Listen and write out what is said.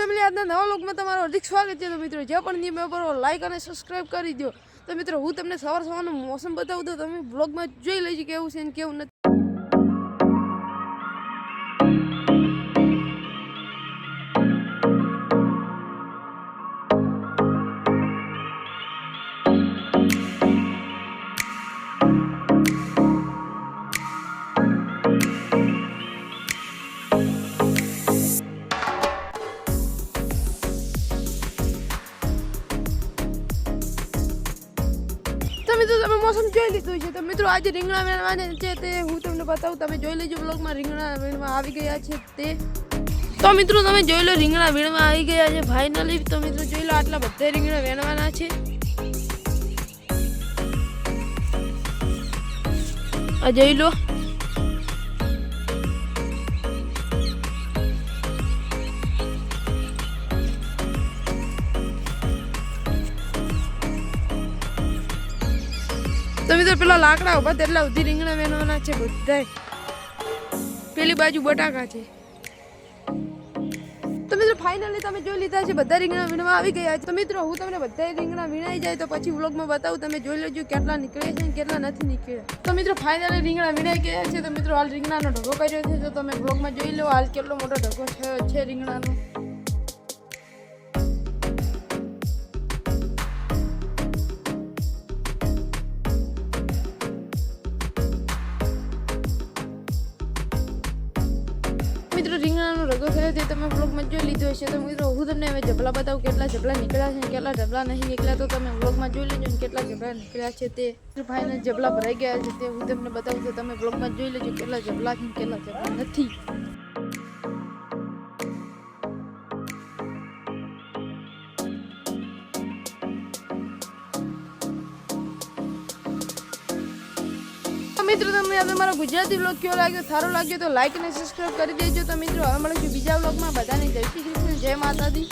Family આજના નવા લોકમાં તમારું હાર્દિક સ્વાગત છે। તો મિત્રો જે પણ નિયમ પર લાઈક અને સબસ્ક્રાઇબ કરી દો। તો મિત્રો હું તમને સવારનું મોસમ બતાવું તો તમે બ્લોગમાં જોઈ લેજો કેવું છે ને કેવું નથી। મિત્રો તમે મોસમ જોઈ લીધું છે। તો મિત્રો આજે રીંગણા વેણવાના છે તે હું તમને બતાવું, તમે જોઈ લેજો બ્લોગમાં રીંગણા વેણવા આવી ગયા છે તે। તો મિત્રો તમે જોઈ લો રીંગણા વેણવા આવી ગયા છે ફાઇનલી। તો મિત્રો જોઈ લો આટલા બધા રીંગણા વેણવાના છે। આ જોઈ લો तो मित्रों पेला लाकड़ा उभा तेटला उधी રીંગણા વેણવાના છે બધાય। પેલી બાજુ બટાકા છે। તો મિત્રો ફાઇનલી તમે જોઈ લીધા છે બધા રીંગણા વીણવા આવી ગયા છે। તો મિત્રો હું તમને બધા રીંગણા વીણાઈ જાય તો પછી વ્લોગમાં બતાવું, તમે જોઈ લેજો કેટલા નીકળે છે ને કેટલા નથી નીકળ્યા। તો મિત્રો ફાઇનલી રીંગણા વીણાઈ ગયા છે। તો મિત્રો હાલ રીંગણાનો ઢગો કર્યો છે, તો તમે વ્લોગમાં જોઈ લો હાલ કેટલો મોટો ઢગો છે રીંગણાનો। મિત્રો રીંગણાનો રગો થયો તે તમે વ્લોગમાં જોઈ લીધો હશે। તો મિત્રો હું તમને હવે જબલા બતાવું કેટલા જબલા નીકળ્યા છે કેટલા જબલા નહીં નીકળ્યા। તો તમે વ્લોગમાં જોઈ લેજો ને કેટલા જબલા નીકળ્યા છે તે। ફાઇનલ જબલા ભરાઈ ગયા છે તે હું તમને બતાવું, તો તમે વ્લોગમાં જોઈ લેજો કેટલા જબલા છે કેટલા જબલા નથી। મિત્રો તમને અમારો ગુજરાતી વ્લોગ કેવો લાગ્યો, સારો લાગ્યો તો લાઈક અને સબસ્ક્રાઇબ કરી દેજો। તો મિત્રો હવે મળીશું બીજા વ્લોગમાં। બધાને જય શ્રી કૃષ્ણ, જય માતાજી।